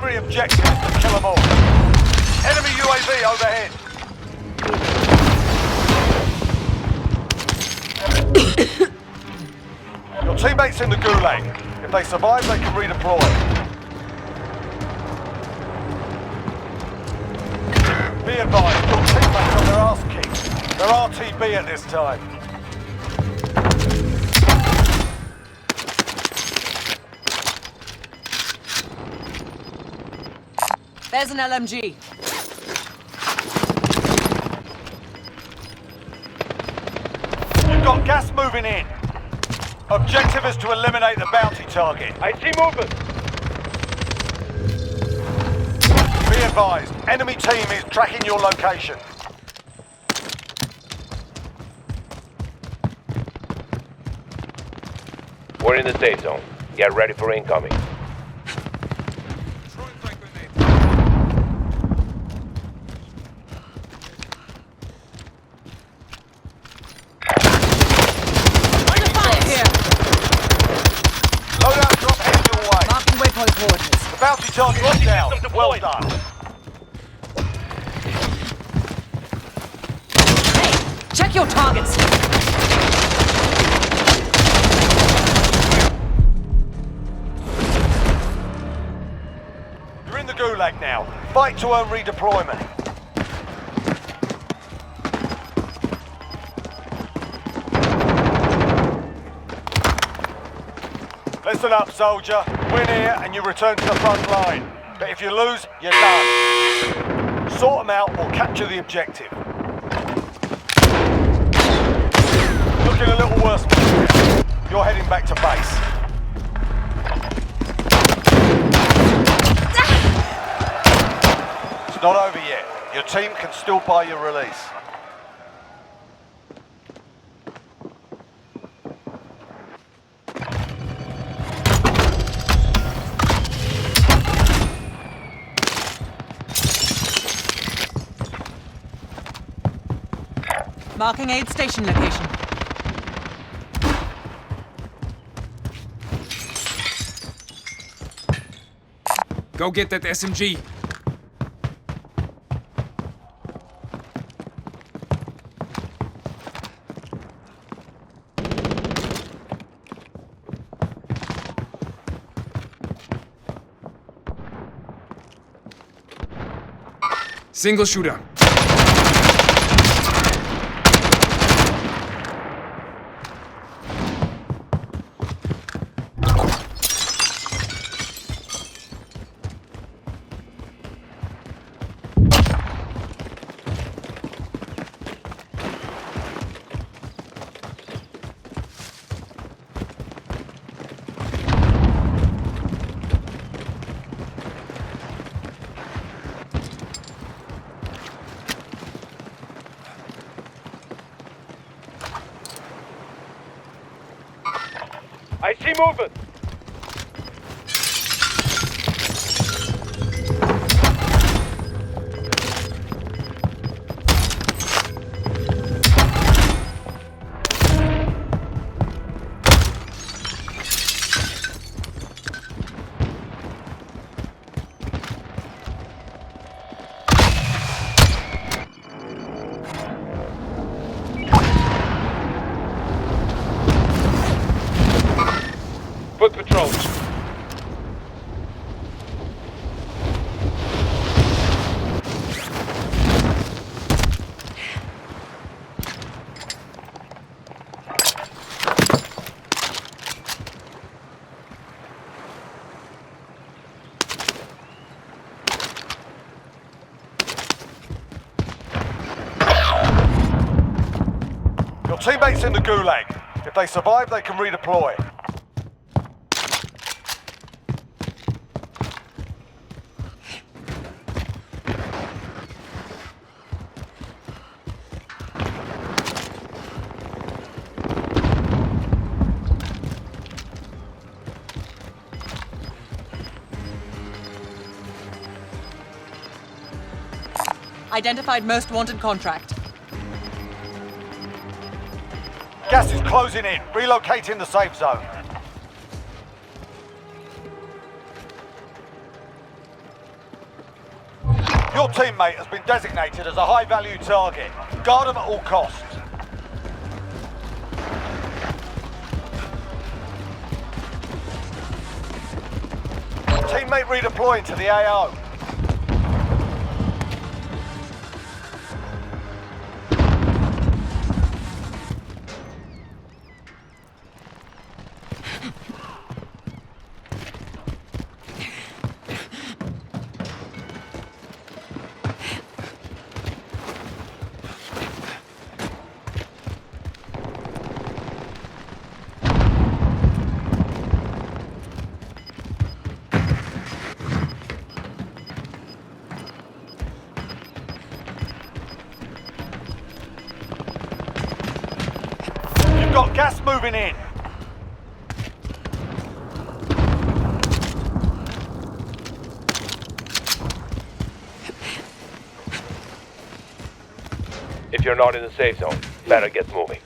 primary objective is to kill them all. Enemy UAV overhead. Your teammates in the gulag. If they survive, they can redeploy. Be advised, your teammates got their ass kicked. They're RTB at this time. There's an LMG. You've got gas moving in. Objective is to eliminate the bounty target. I see movement. Be advised, enemy team is tracking your location. We're in the safe zone. Get ready for incoming. Loadout drop heading your way. Marking waypoint coordinates. The bounty target is down. Well done. Hey, check your targets. You're in the gulag now. Fight to earn redeployment. Listen up, soldier. Win here and you return to the front line. But if you lose, you're done. Sort them out or capture the objective. Looking a little worse. You're heading back to base. It's not over yet. Your team can still buy your release. Marking aid station location. Go get that SMG. Single shooter. I see movement. Foot patrols. Your teammates in the gulag. If they survive, they can redeploy. Identified most wanted contract. Gas is closing in. Relocating the safe zone. Your teammate has been designated as a high-value target. Guard them at all costs. Teammate redeploying to the AO. You've got gas moving in. If you're not in the safe zone, better get moving.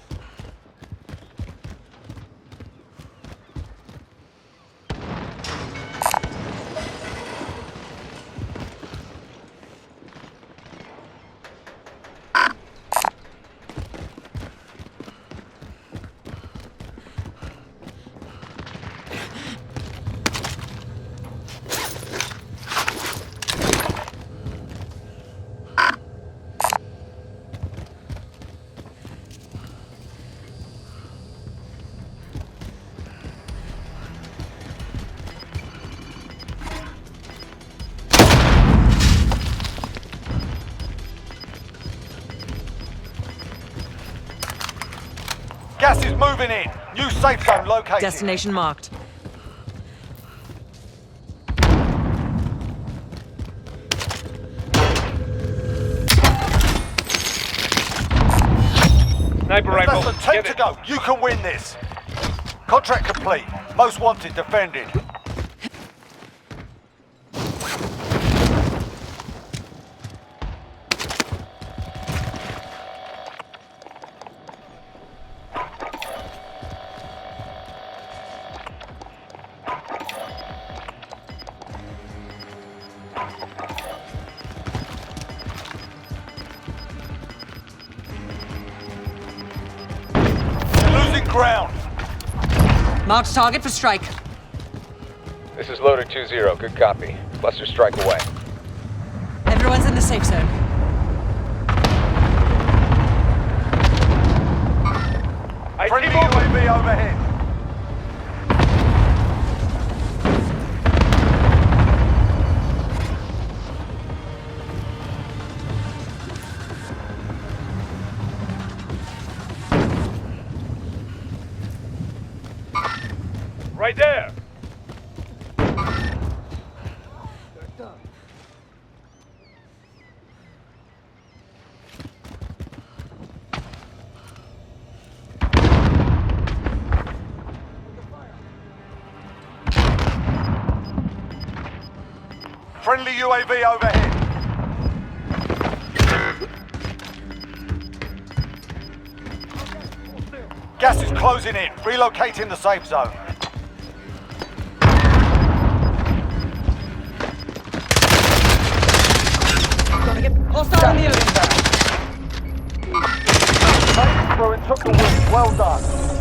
Gas is moving in. New safe zone located. Destination marked. Sniper There's rifle. less than 10 Get to it. go. You can win this. Contract complete. Most wanted defended. You're losing ground. Marked target for strike. This is Loader 2-0. Good copy. Cluster strike away. Everyone's in the safe zone. I Friendly see movement. UAV overhead. Right there. Friendly UAV overhead. Gas is closing in. Relocating the safe zone. Hostile on the open. Made it through and took the win. Well done.